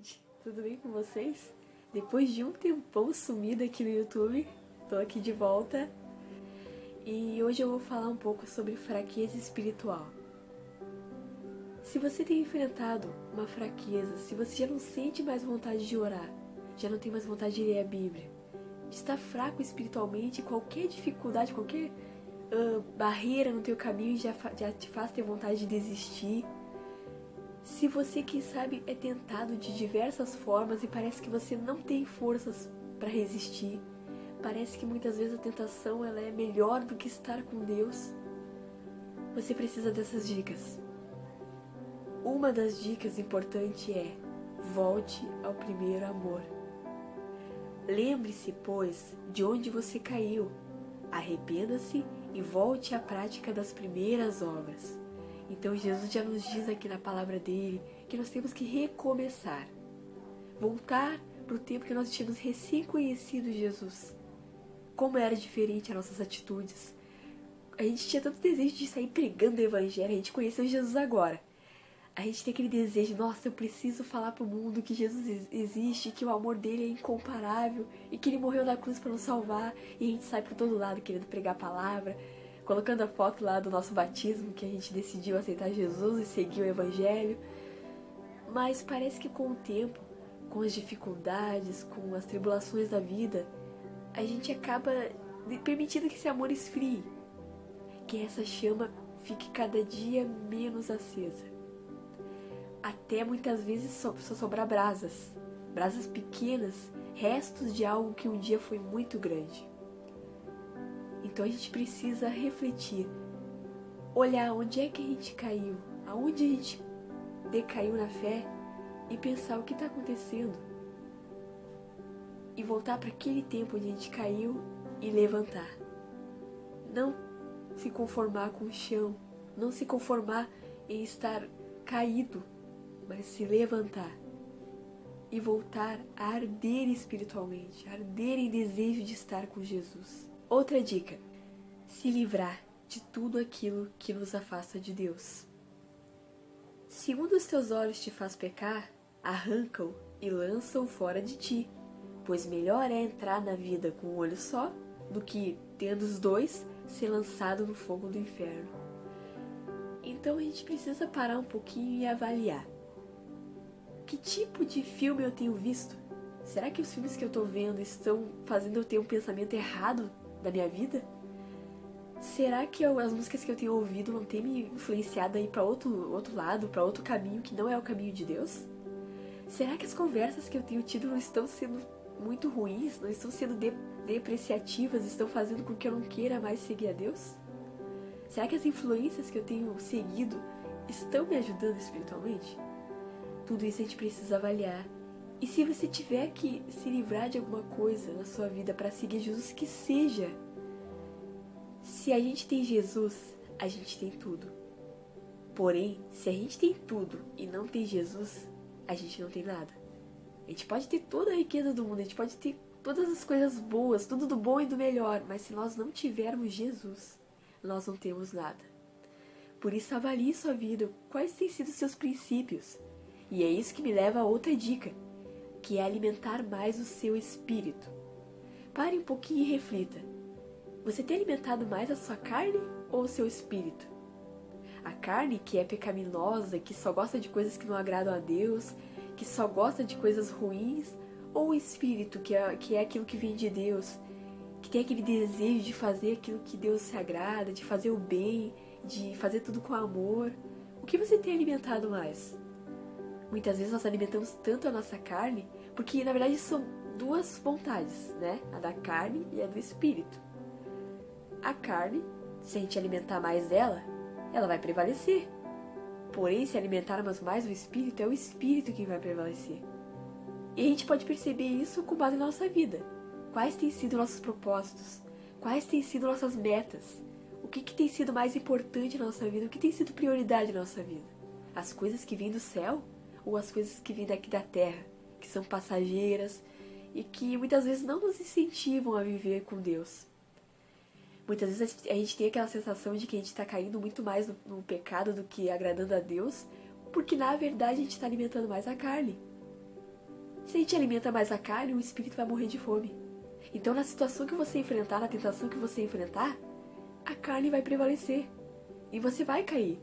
gente, tudo bem com vocês? Depois de um tempão sumida aqui no YouTube, tô aqui de volta e hoje eu vou falar um pouco sobre fraqueza espiritual. Se você tem enfrentado uma fraqueza, se você já não sente mais vontade de orar, já não tem mais vontade de ler a Bíblia, de estar fraco espiritualmente, qualquer dificuldade, qualquer barreira no teu caminho já te faz ter vontade de desistir. Se você, quem sabe, é tentado de diversas formas e parece que você não tem forças para resistir, parece que muitas vezes a tentação ela é melhor do que estar com Deus, você precisa dessas dicas. Uma das dicas importantes é: volte ao primeiro amor. Lembre-se, pois, de onde você caiu, arrependa-se e volte à prática das primeiras obras. Então Jesus já nos diz aqui na palavra dele que nós temos que recomeçar. Voltar para o tempo que nós tínhamos recém-conhecido Jesus. Como era diferente as nossas atitudes. A gente tinha tanto desejo de sair pregando o evangelho, a gente conheceu Jesus agora. A gente tem aquele desejo, nossa, eu preciso falar para o mundo que Jesus existe, que o amor dele é incomparável e que ele morreu na cruz para nos salvar. E a gente sai por todo lado querendo pregar a palavra, colocando a foto lá do nosso batismo, que a gente decidiu aceitar Jesus e seguir o Evangelho. Mas parece que com o tempo, com as dificuldades, com as tribulações da vida, a gente acaba permitindo que esse amor esfrie, que essa chama fique cada dia menos acesa. Até muitas vezes só sobrar brasas pequenas, restos de algo que um dia foi muito grande. Então a gente precisa refletir, olhar onde é que a gente caiu, aonde a gente decaiu na fé e pensar o que está acontecendo. E voltar para aquele tempo onde a gente caiu e levantar. Não se conformar com o chão, não se conformar em estar caído, mas se levantar e voltar a arder espiritualmente, arder em desejo de estar com Jesus. Outra dica: se livrar de tudo aquilo que nos afasta de Deus. Se um dos teus olhos te faz pecar, arranca-o e lança-o fora de ti, pois melhor é entrar na vida com um olho só do que, tendo os dois, ser lançado no fogo do inferno. Então a gente precisa parar um pouquinho e avaliar. Que tipo de filme eu tenho visto? Será que os filmes que eu estou vendo estão fazendo eu ter um pensamento errado da minha vida? Será que as músicas que eu tenho ouvido não têm me influenciado a ir para outro lado, para outro caminho que não é o caminho de Deus? Será que as conversas que eu tenho tido não estão sendo muito ruins, não estão sendo depreciativas, estão fazendo com que eu não queira mais seguir a Deus? Será que as influências que eu tenho seguido estão me ajudando espiritualmente? Tudo isso a gente precisa avaliar. E se você tiver que se livrar de alguma coisa na sua vida para seguir Jesus, que seja. Se a gente tem Jesus, a gente tem tudo. Porém, se a gente tem tudo e não tem Jesus, a gente não tem nada. A gente pode ter toda a riqueza do mundo, a gente pode ter todas as coisas boas, tudo do bom e do melhor, mas se nós não tivermos Jesus, nós não temos nada. Por isso, avalie sua vida, quais têm sido seus princípios. E é isso que me leva a outra dica, que é alimentar mais o seu espírito. Pare um pouquinho e reflita. Você tem alimentado mais a sua carne ou o seu espírito? A carne, que é pecaminosa, que só gosta de coisas que não agradam a Deus, que só gosta de coisas ruins, ou o espírito, que é aquilo que vem de Deus, que tem aquele desejo de fazer aquilo que Deus se agrada, de fazer o bem, de fazer tudo com amor? O que você tem alimentado mais? Muitas vezes nós alimentamos tanto a nossa carne, porque na verdade são duas vontades, né? A da carne e a do espírito. A carne, se a gente alimentar mais dela, ela vai prevalecer. Porém, se alimentarmos mais o espírito, é o espírito que vai prevalecer. E a gente pode perceber isso com base na nossa vida. Quais têm sido nossos propósitos? Quais têm sido nossas metas? O que tem sido mais importante na nossa vida? O que tem sido prioridade na nossa vida? As coisas que vêm do céu? Ou as coisas que vêm daqui da terra, que são passageiras e que muitas vezes não nos incentivam a viver com Deus. Muitas vezes a gente tem aquela sensação de que a gente está caindo muito mais no pecado do que agradando a Deus, porque na verdade a gente está alimentando mais a carne. Se a gente alimenta mais a carne, o espírito vai morrer de fome. Então, na situação que você enfrentar, na tentação que você enfrentar, a carne vai prevalecer e você vai cair.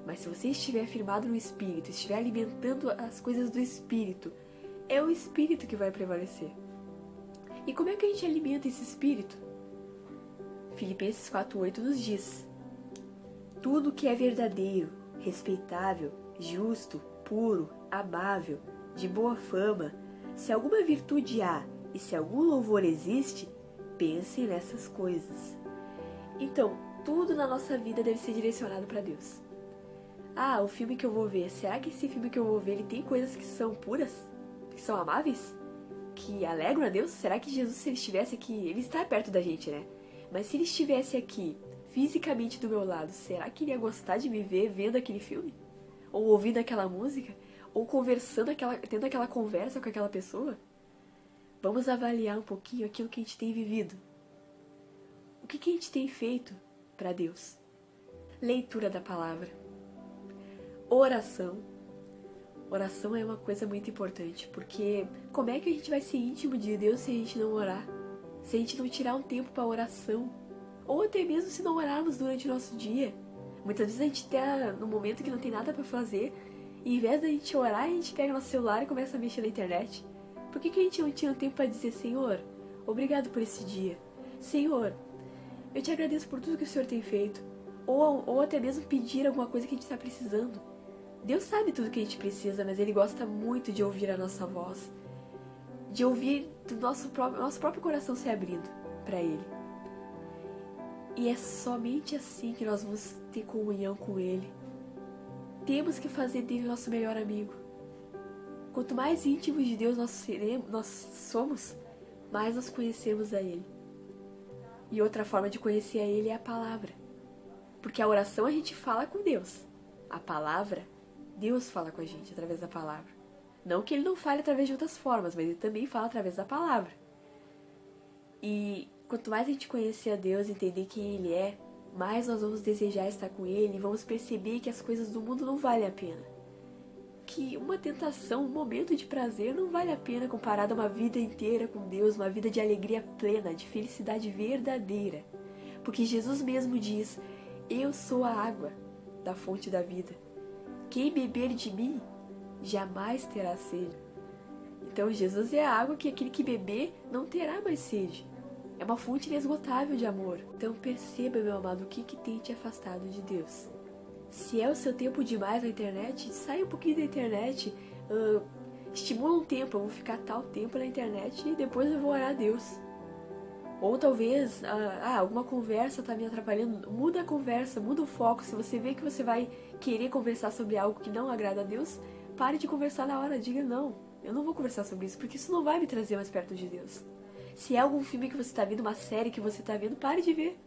Mas se você estiver firmado no espírito, estiver alimentando as coisas do espírito, é o espírito que vai prevalecer. E como é que a gente alimenta esse espírito? Filipenses 4:8 nos diz: tudo que é verdadeiro, respeitável, justo, puro, amável, de boa fama, se alguma virtude há e se algum louvor existe, pense nessas coisas. Então, tudo na nossa vida deve ser direcionado para Deus. Ah, o filme que eu vou ver, será que esse filme que eu vou ver, ele tem coisas que são puras? Que são amáveis? Que alegram a Deus? Será que Jesus, se ele estivesse aqui, ele está perto da gente, né? Mas se ele estivesse aqui, fisicamente do meu lado, será que ele ia gostar de me ver vendo aquele filme? Ou ouvindo aquela música? Ou conversando, tendo aquela conversa com aquela pessoa? Vamos avaliar um pouquinho aquilo que a gente tem vivido. O que a gente tem feito para Deus? Leitura da palavra. Oração. Oração é uma coisa muito importante, porque como é que a gente vai ser íntimo de Deus se a gente não orar? Se a gente não tirar um tempo para oração? Ou até mesmo se não orarmos durante o nosso dia? Muitas vezes a gente está num momento que não tem nada para fazer, e em vez da gente orar, a gente pega nosso celular e começa a mexer na internet. Por que a gente não tinha tempo para dizer: Senhor, obrigado por esse dia. Senhor, eu te agradeço por tudo que o Senhor tem feito. Ou até mesmo pedir alguma coisa que a gente está precisando. Deus sabe tudo que a gente precisa, mas Ele gosta muito de ouvir a nossa voz. De ouvir do nosso próprio coração se abrindo para Ele. E é somente assim que nós vamos ter comunhão com Ele. Temos que fazer dele nosso melhor amigo. Quanto mais íntimos de Deus nós somos, mais nós conhecemos a Ele. E outra forma de conhecer a Ele é a palavra. Porque a oração a gente fala com Deus. A palavra, Deus fala com a gente através da palavra. Não que Ele não fale através de outras formas, mas Ele também fala através da palavra. E quanto mais a gente conhecer a Deus, entender quem Ele é, mais nós vamos desejar estar com Ele e vamos perceber que as coisas do mundo não valem a pena. Que uma tentação, um momento de prazer não vale a pena comparado a uma vida inteira com Deus, uma vida de alegria plena, de felicidade verdadeira. Porque Jesus mesmo diz: eu sou a água da fonte da vida. Quem beber de mim jamais terá sede. Então Jesus é a água que aquele que beber não terá mais sede. É uma fonte inesgotável de amor. Então perceba, meu amado, o que tem te afastado de Deus. Se é o seu tempo demais na internet, sai um pouquinho da internet. Estimula um tempo, eu vou ficar tal tempo na internet e depois eu vou orar a Deus. Ou talvez, alguma conversa está me atrapalhando. Muda a conversa, muda o foco. Se você vê que você vai querer conversar sobre algo que não agrada a Deus, pare de conversar na hora. Diga: não, eu não vou conversar sobre isso, porque isso não vai me trazer mais perto de Deus. Se é algum filme que você está vendo, uma série que você está vendo, pare de ver.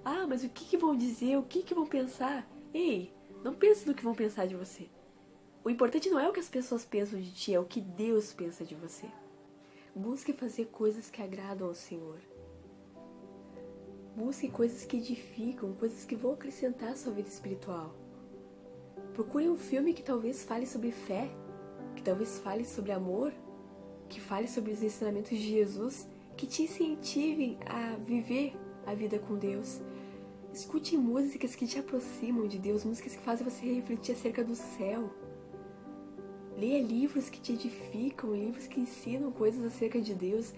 Ah, mas o que vão dizer? O que vão pensar? Ei, não pense no que vão pensar de você. O importante não é o que as pessoas pensam de ti, é o que Deus pensa de você. Busque fazer coisas que agradam ao Senhor. Busque coisas que edificam, coisas que vão acrescentar à sua vida espiritual. Procure um filme que talvez fale sobre fé, que talvez fale sobre amor, que fale sobre os ensinamentos de Jesus, que te incentivem a viver a vida com Deus. Escute músicas que te aproximam de Deus, músicas que fazem você refletir acerca do céu. Leia livros que te edificam, livros que ensinam coisas acerca de Deus.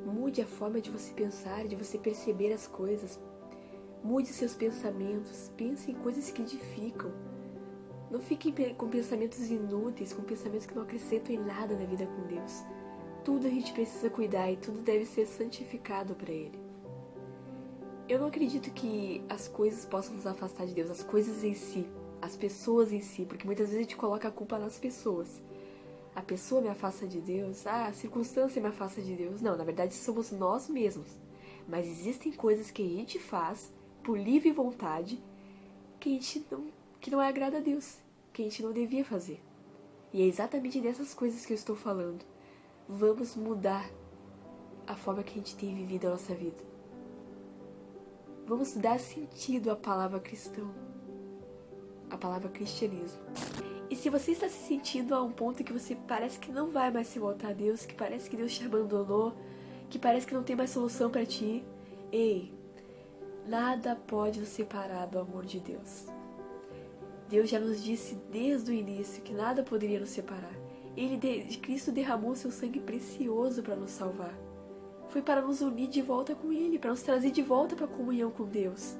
Mude a forma de você pensar, de você perceber as coisas. Mude seus pensamentos, pense em coisas que edificam. Não fique com pensamentos inúteis, com pensamentos que não acrescentam em nada na vida com Deus. Tudo a gente precisa cuidar e tudo deve ser santificado para Ele. Eu não acredito que as coisas possam nos afastar de Deus, as coisas em si, as pessoas em si, porque muitas vezes a gente coloca a culpa nas pessoas. A pessoa me afasta de Deus, a circunstância me afasta de Deus. Não, na verdade somos nós mesmos. Mas existem coisas que a gente faz por livre vontade que não agrada a Deus, que a gente não devia fazer. E é exatamente dessas coisas que eu estou falando. Vamos mudar a forma que a gente tem vivido a nossa vida. Vamos dar sentido à palavra cristão, à palavra cristianismo. E se você está se sentindo a um ponto que você parece que não vai mais se voltar a Deus, que parece que Deus te abandonou, que parece que não tem mais solução para ti, ei, nada pode nos separar do amor de Deus. Deus já nos disse desde o início que nada poderia nos separar. Cristo derramou seu sangue precioso para nos salvar. Foi para nos unir de volta com Ele, para nos trazer de volta para a comunhão com Deus.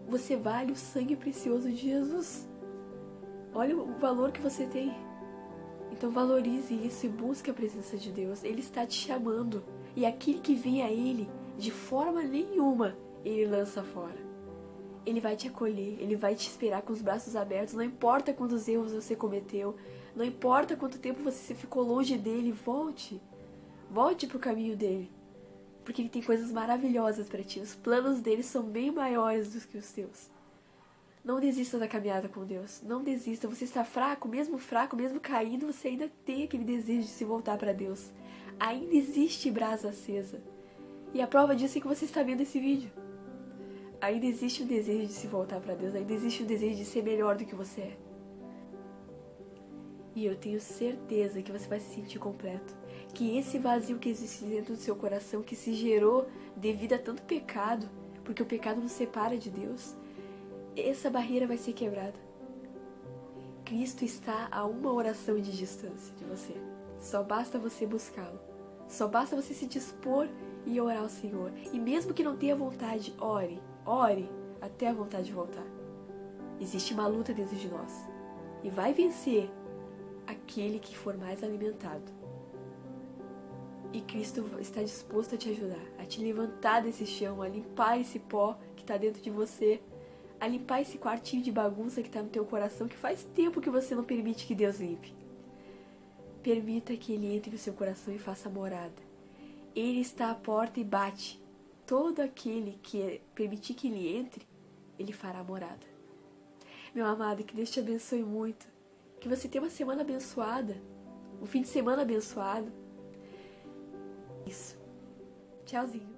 Você vale o sangue precioso de Jesus. Olha o valor que você tem. Então valorize isso e busque a presença de Deus. Ele está te chamando. E aquele que vem a Ele, de forma nenhuma, Ele lança fora. Ele vai te acolher, Ele vai te esperar com os braços abertos. Não importa quantos erros você cometeu, não importa quanto tempo você ficou longe dele, volte. Volte para o caminho dele. Porque Ele tem coisas maravilhosas para ti. Os planos dele são bem maiores do que os teus. Não desista da caminhada com Deus. Não desista. Você está fraco, mesmo caído, você ainda tem aquele desejo de se voltar para Deus. Ainda existe brasa acesa. E a prova disso é que você está vendo esse vídeo. Ainda existe um desejo de se voltar para Deus. Ainda existe um desejo de ser melhor do que você é. E eu tenho certeza que você vai se sentir completo. Que esse vazio que existe dentro do seu coração, que se gerou devido a tanto pecado, porque o pecado nos separa de Deus, essa barreira vai ser quebrada. Cristo está a uma oração de distância de você. Só basta você buscá-lo. Só basta você se dispor e orar ao Senhor. E mesmo que não tenha vontade, ore até a vontade voltar. Existe uma luta dentro de nós. E vai vencer aquele que for mais alimentado. E Cristo está disposto a te ajudar, a te levantar desse chão, a limpar esse pó que está dentro de você, a limpar esse quartinho de bagunça que está no teu coração, que faz tempo que você não permite que Deus limpe. Permita que Ele entre no seu coração e faça morada. Ele está à porta e bate. Todo aquele que permitir que Ele entre, Ele fará morada. Meu amado, que Deus te abençoe muito. Que você tenha uma semana abençoada, um fim de semana abençoado. Isso. Tchauzinho.